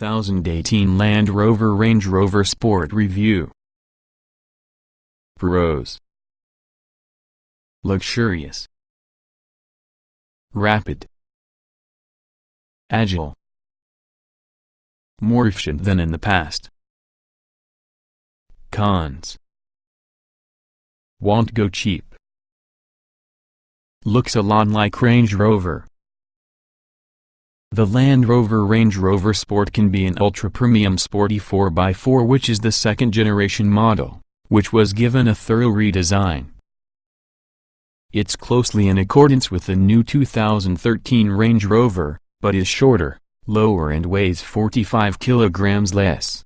2018 Land Rover Range Rover Sport Review. Pros: luxurious, rapid, agile, more efficient than in the past. Cons: won't go cheap, looks a lot like Range Rover. The Land Rover Range Rover Sport can be an ultra-premium sporty 4x4, which is the second-generation model, which was given a thorough redesign. It's closely in accordance with the new 2013 Range Rover, but is shorter, lower and weighs 45 kilograms less.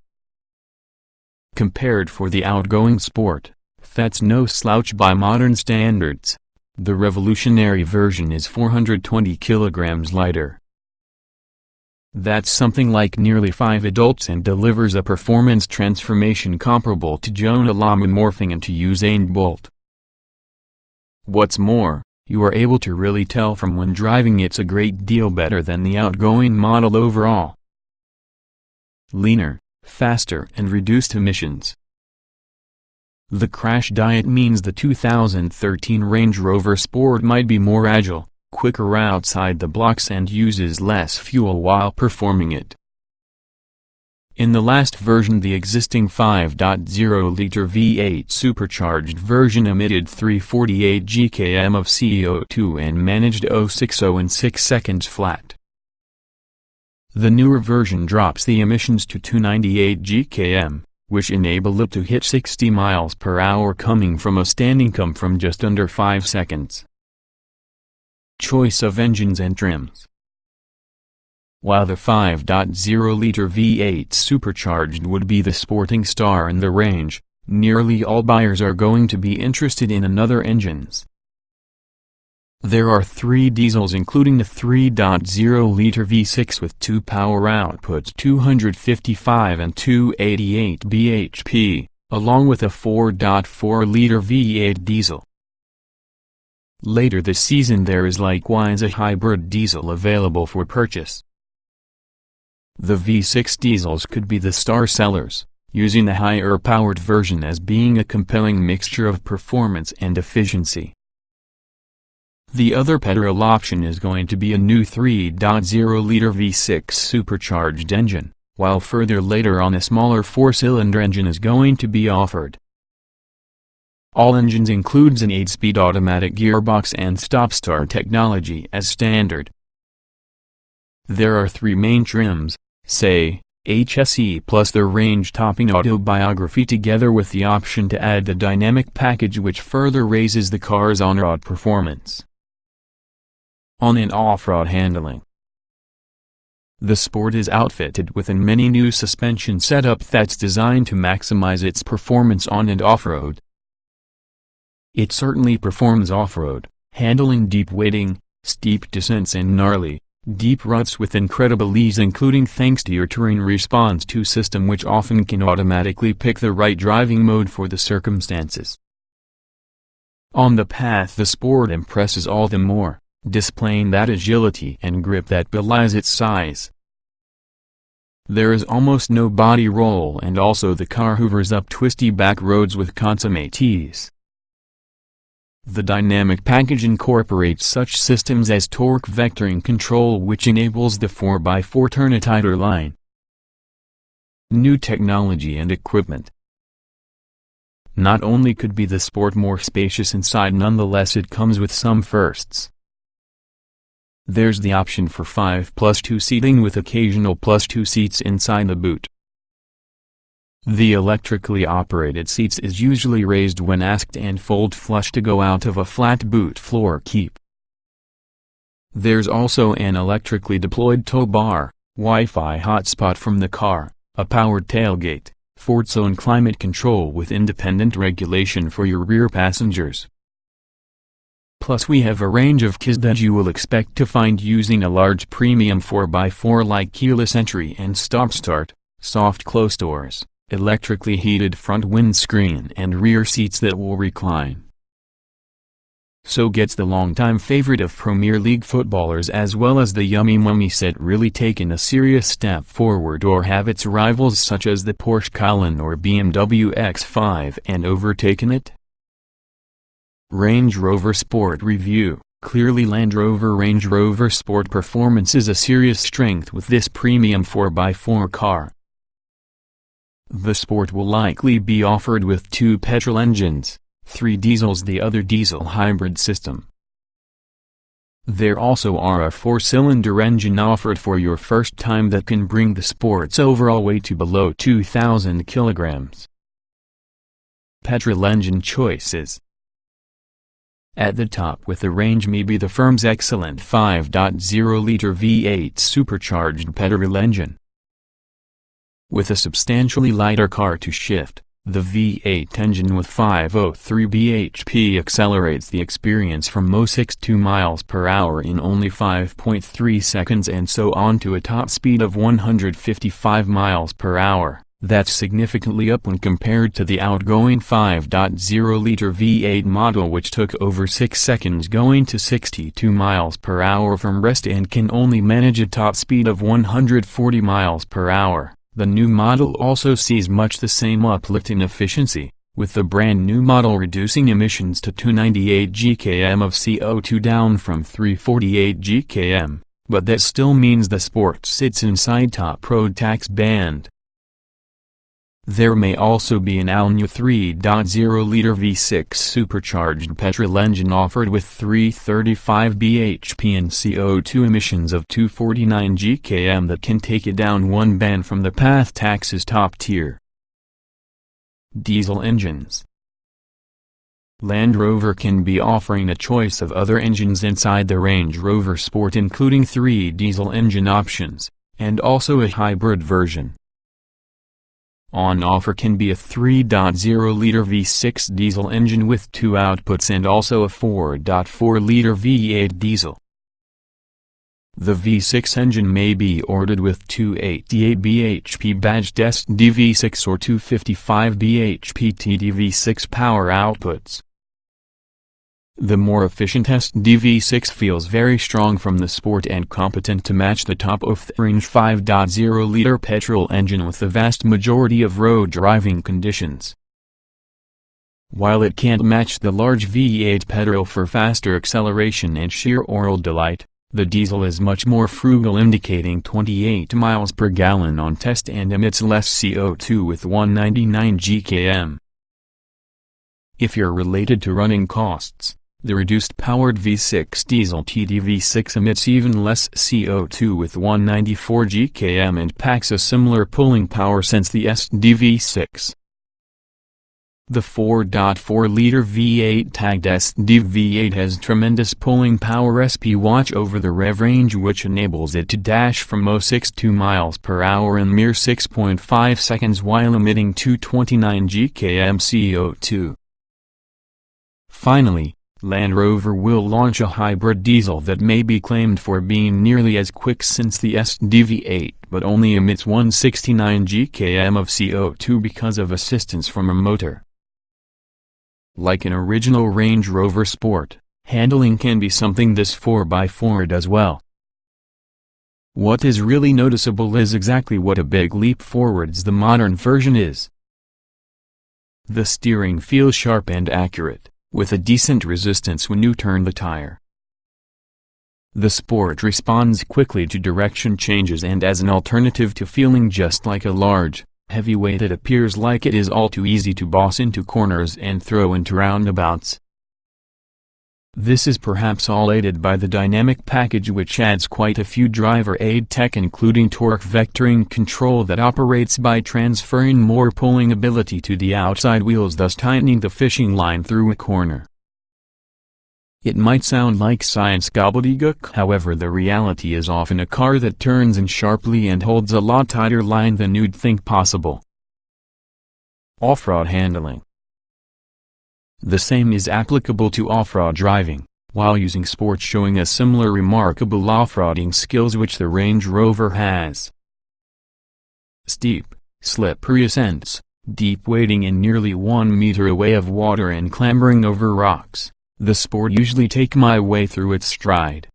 Compared for the outgoing Sport, that's no slouch by modern standards. The revolutionary version is 420 kilograms lighter. That's something like nearly 5 adults and delivers a performance transformation comparable to Jonah Llama morphing into Usain Bolt. What's more, you are able to really tell from when driving it's a great deal better than the outgoing model overall. Leaner, faster and reduced emissions. The crash diet means the 2013 Range Rover Sport might be more agile, quicker outside the blocks and uses less fuel while performing it. In the last version, the existing 5.0-liter V8 supercharged version emitted 348 gkm of CO2 and managed 060 in 6 seconds flat. The newer version drops the emissions to 298 gkm, which enable it to hit 60 miles per hour coming from a standing come from just under 5 seconds. Choice of engines and trims. While the 5.0-liter V8 supercharged would be the sporting star in the range, nearly all buyers are going to be interested in another engines. There are 3 diesels, including the 3.0-liter V6 with 2 power outputs, 255 and 288 bhp, along with a 4.4-liter V8 diesel. Later this season there is likewise a hybrid diesel available for purchase. The V6 diesels could be the star sellers, using the higher-powered version as being a compelling mixture of performance and efficiency. The other petrol option is going to be a new 3.0-liter V6 supercharged engine, while further later on a smaller 4-cylinder engine is going to be offered. All engines includes an 8-speed automatic gearbox and stop-start technology as standard. There are 3 main trims, say, HSE plus the range-topping autobiography, together with the option to add the dynamic package, which further raises the car's on-road performance. On- and off-road handling. The Sport is outfitted with a mini new suspension setup that's designed to maximize its performance on and off-road. It certainly performs off-road, handling deep wading, steep descents and gnarly, deep ruts with incredible ease, including thanks to your terrain response 2 system, which often can automatically pick the right driving mode for the circumstances. On the path, the Sport impresses all the more, displaying that agility and grip that belies its size. There is almost no body roll, and also the car hoovers up twisty back roads with consummate ease. The dynamic package incorporates such systems as torque vectoring control, which enables the 4x4 turn a tighter line. New technology and equipment. Not only could be the Sport more spacious inside, nonetheless it comes with some firsts. There's the option for 5+2 seating with occasional +2 seats inside the boot. The electrically operated seats is usually raised when asked and fold flush to go out of a flat boot floor keep. There's also an electrically deployed tow bar, Wi-Fi hotspot from the car, a powered tailgate, Ford-zone climate control with independent regulation for your rear passengers. Plus we have a range of keys that you will expect to find using a large premium 4x4, like keyless entry and stop-start, soft close doors, electrically heated front windscreen and rear seats that will recline. so gets the longtime favorite of Premier League footballers as well as the Yummy Mummy set really taken a serious step forward, or have its rivals such as the Porsche Cayenne or BMW X5 and overtaken it? Range Rover Sport Review. Clearly Land Rover Range Rover Sport performance is a serious strength with this premium 4x4 car. The Sport will likely be offered with 2 petrol engines, 3 diesels, the other diesel hybrid system. There also are a 4-cylinder engine offered for your first time that can bring the Sport's overall weight to below 2,000 kilograms. Petrol engine choices. At the top with the range may be the firm's excellent 5.0-liter V8 supercharged petrol engine. With a substantially lighter car to shift, the V8 engine with 503 bhp accelerates the experience from 0-62 miles per hour in only 5.3 seconds and so on to a top speed of 155 miles per hour. That's significantly up when compared to the outgoing 5.0-liter V8 model, which took over 6 seconds going to 62 miles per hour from rest and can only manage a top speed of 140 miles per hour. The new model also sees much the same uplift in efficiency, with the brand new model reducing emissions to 298 gkm of CO2 down from 348 gkm, but that still means the Sport sits inside top road tax band. There may also be an all-new 3.0-liter V6 supercharged petrol engine offered with 335 bhp and CO2 emissions of 249 gkm that can take it down one band from the path tax's top tier. Diesel engines. Land Rover can be offering a choice of other engines inside the Range Rover Sport, including 3 diesel engine options, and also a hybrid version. On offer can be a 3.0-liter V6 diesel engine with 2 outputs and also a 4.4-liter V8 diesel. The V6 engine may be ordered with 288 bhp badged SD V6 or 255 bhp TD V6 power outputs. The more efficient SD V6 feels very strong from the Sport and competent to match the top-of-the-range 5.0-liter petrol engine with the vast majority of road driving conditions. While it can't match the large V8 petrol for faster acceleration and sheer oral delight, the diesel is much more frugal, indicating 28 miles per gallon on test and emits less CO2 with 199 gkm. If you're related to running costs, the reduced-powered V6 diesel TD V6 emits even less CO2 with 194 gkm and packs a similar pulling power since the SD V6. The 4.4-liter V8 tagged SD V8 has tremendous pulling power. SP watch over the rev range, which enables it to dash from 0-62 miles per hour in mere 6.5 seconds while emitting 229 gkm CO2. Finally, Land Rover will launch a hybrid diesel that may be claimed for being nearly as quick since the SD V8 but only emits 169 gkm of CO2 because of assistance from a motor. Like an original Range Rover Sport, handling can be something this 4x4 does well. What is really noticeable is exactly what a big leap forwards the modern version is. The steering feels sharp and accurate, with a decent resistance when you turn the tire. The Sport responds quickly to direction changes, and as an alternative to feeling just like a large, heavyweight, it appears like it is all too easy to boss into corners and throw into roundabouts. This is perhaps all aided by the dynamic package, which adds quite a few driver aid tech, including torque vectoring control that operates by transferring more pulling ability to the outside wheels, thus tightening the fishing line through a corner. It might sound like science gobbledygook, however the reality is often a car that turns in sharply and holds a lot tighter line than you'd think possible. Off-road handling. The same is applicable to off-road driving, while using Sport showing a similar remarkable off-roading skills which the Range Rover has. Steep, slippery ascents, deep wading in nearly 1 meter away of water and clambering over rocks, the Sport usually take my way through its stride.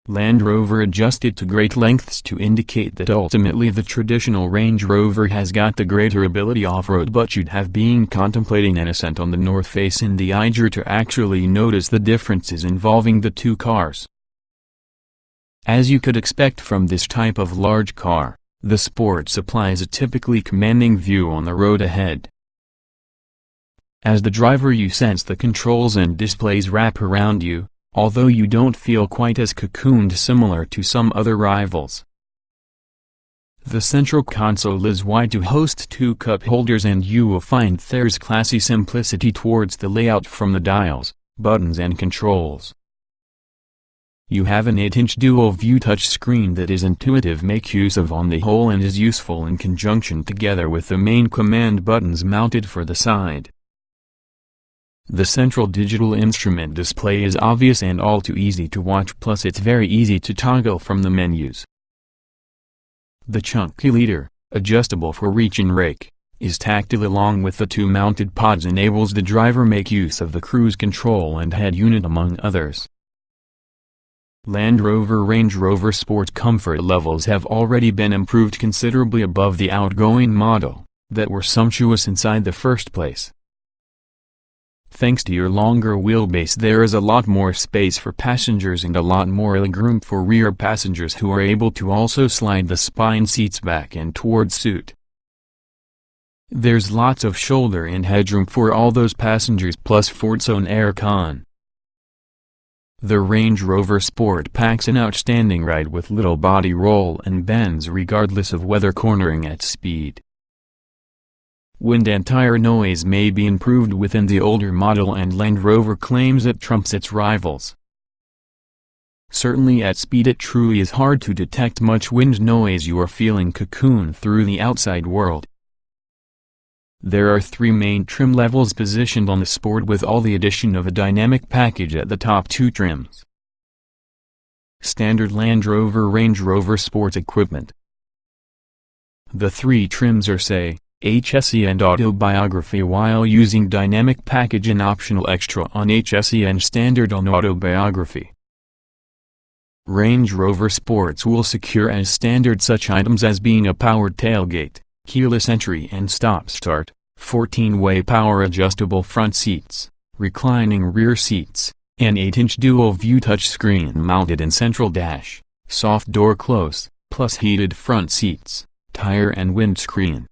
Land Rover adjusted to great lengths to indicate that ultimately the traditional Range Rover has got the greater ability off-road, but you'd have been contemplating an ascent on the north face in the Eiger to actually notice the differences involving the two cars. As you could expect from this type of large car, the Sport supplies a typically commanding view on the road ahead. As the driver, you sense the controls and displays wrap around you, although you don't feel quite as cocooned, similar to some other rivals. The central console is wide to host two cup holders, and you will find there's classy simplicity towards the layout from the dials, buttons and controls. You have an 8-inch dual-view touchscreen that is intuitive make use of on the whole and is useful in conjunction together with the main command buttons mounted for the side. The central digital instrument display is obvious and all too easy to watch, plus it's very easy to toggle from the menus. The chunky leader, adjustable for reach and rake, is tactile along with the two mounted pods, enables the driver make use of the cruise control and head unit among others. Land Rover Range Rover Sport comfort levels have already been improved considerably above the outgoing model, that were sumptuous inside the first place. Thanks to your longer wheelbase, there is a lot more space for passengers and a lot more legroom for rear passengers who are able to also slide the spine seats back and towards suit. There's lots of shoulder and headroom for all those passengers, plus Ford's own aircon. The Range Rover Sport packs an outstanding ride with little body roll and bends regardless of weather, cornering at speed. Wind and tire noise may be improved within the older model, and Land Rover claims it trumps its rivals. Certainly at speed it truly is hard to detect much wind noise. You are feeling cocooned through the outside world. There are 3 main trim levels positioned on the Sport, with all the addition of a dynamic package at the top 2 trims. Standard Land Rover Range Rover Sport equipment. The 3 trims are say, HSE and Autobiography, while using dynamic package and optional extra on HSE and standard on Autobiography. Range Rover Sports will secure as standard such items as being a powered tailgate, keyless entry and stop-start, 14-way power adjustable front seats, reclining rear seats, an 8-inch dual-view touchscreen mounted in central dash, soft door close, plus heated front seats, tire and windscreen.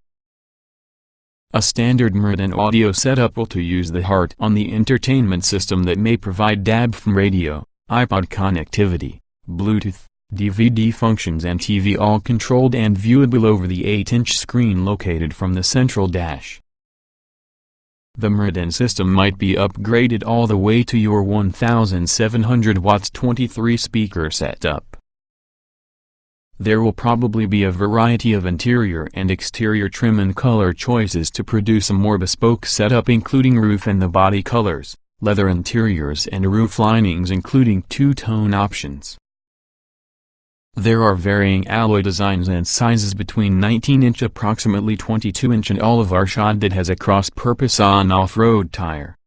A standard Meridian audio setup will to use the heart on the entertainment system that may provide DAB/FM radio, iPod connectivity, Bluetooth, DVD functions and TV, all controlled and viewable over the 8-inch screen located from the central dash. The Meridian system might be upgraded all the way to your 1700 watts 23-speaker setup. There will probably be a variety of interior and exterior trim and color choices to produce a more bespoke setup, including roof and the body colors, leather interiors and roof linings, including 2-tone options. There are varying alloy designs and sizes between 19-inch approximately 22-inch and olive arshad that has a cross-purpose on-off-road tire.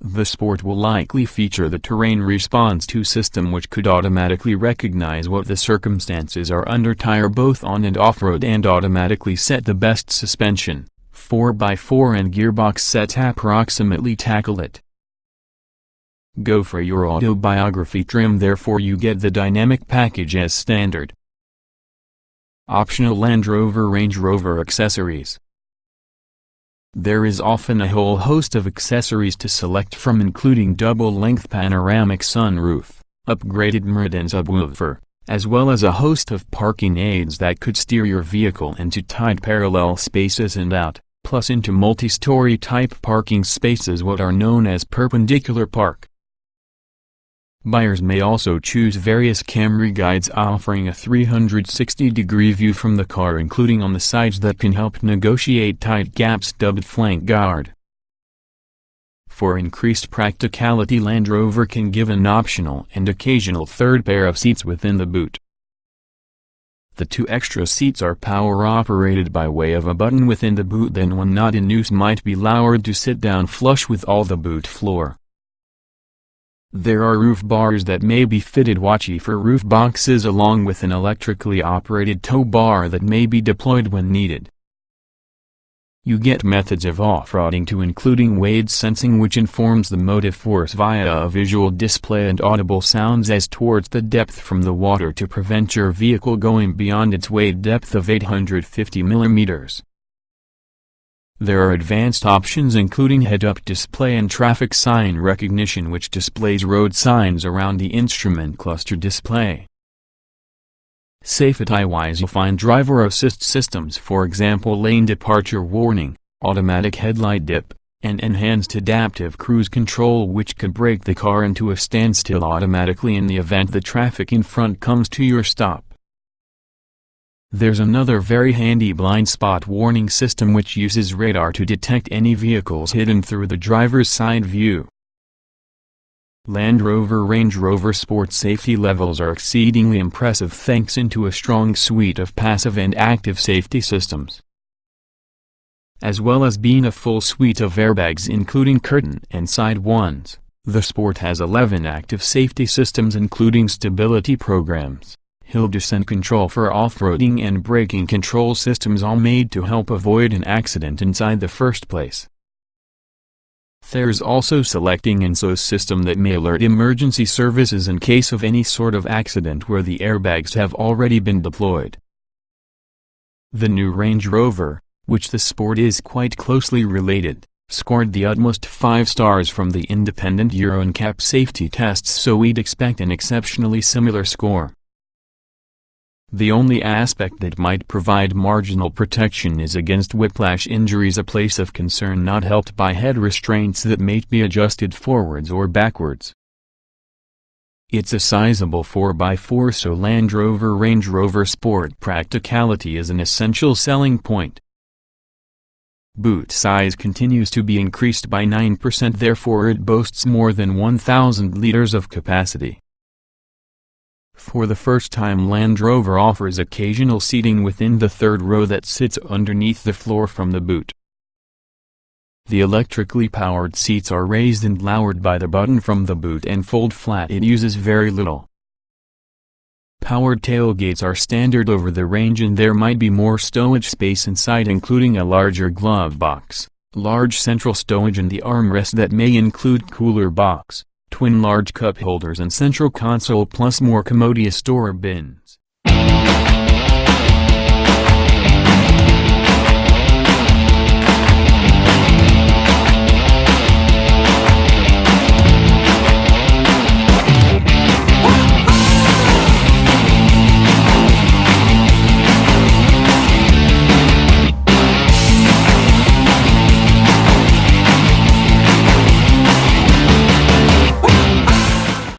The Sport will likely feature the Terrain Response 2 system, which could automatically recognize what the circumstances are under tire both on and off-road and automatically set the best suspension, 4x4 and gearbox set approximately tackle it. Go for your Autobiography trim, therefore you get the dynamic package as standard. Optional Land Rover Range Rover accessories. There is often a whole host of accessories to select from, including double-length panoramic sunroof, upgraded Meridian subwoofer, as well as a host of parking aids that could steer your vehicle into tight parallel spaces and out, plus into multi-story type parking spaces, what are known as perpendicular park. Buyers may also choose various Camry guides offering a 360-degree view from the car, including on the sides, that can help negotiate tight gaps dubbed flank guard. For increased practicality, Land Rover can give an optional and occasional third pair of seats within the boot. The two extra seats are power-operated by way of a button within the boot, then one not in use might be lowered to sit down flush with all the boot floor. There are roof bars that may be fitted watchy for roof boxes, along with an electrically operated tow bar that may be deployed when needed. You get methods of off-roading too, including weight sensing, which informs the motive force via a visual display, and audible sounds as towards the depth from the water to prevent your vehicle going beyond its weight depth of 850 mm. There are advanced options including head-up display and traffic sign recognition, which displays road signs around the instrument cluster display. Safety-wise, you'll find driver assist systems, for example lane departure warning, automatic headlight dip, and enhanced adaptive cruise control, which could brake the car into a standstill automatically in the event the traffic in front comes to your stop. There's another very handy blind spot warning system which uses radar to detect any vehicles hidden through the driver's side view. Land Rover Range Rover Sport safety levels are exceedingly impressive thanks to a strong suite of passive and active safety systems, as well as being a full suite of airbags including curtain and side ones. The Sport has 11 active safety systems including stability programs, hill descent control for off-roading, and braking control systems, all made to help avoid an accident inside the first place. There's also selecting and SOS system that may alert emergency services in case of any sort of accident where the airbags have already been deployed. The new Range Rover, which the Sport is quite closely related, scored the utmost 5 stars from the independent Euro NCAP safety tests, so we'd expect an exceptionally similar score. The only aspect that might provide marginal protection is against whiplash injuries, a place of concern not helped by head restraints that may be adjusted forwards or backwards. It's a sizable 4x4, so Land Rover Range Rover Sport practicality is an essential selling point. Boot size continues to be increased by 9%, therefore it boasts more than 1,000 liters of capacity. For the first time, Land Rover offers occasional seating within the third row that sits underneath the floor from the boot. The electrically powered seats are raised and lowered by the button from the boot and fold flat. It uses very little. Powered tailgates are standard over the range, and there might be more stowage space inside, including a larger glove box, large central stowage, and the armrest that may include cooler box, twin large cup holders, and central console, plus more commodious store bins.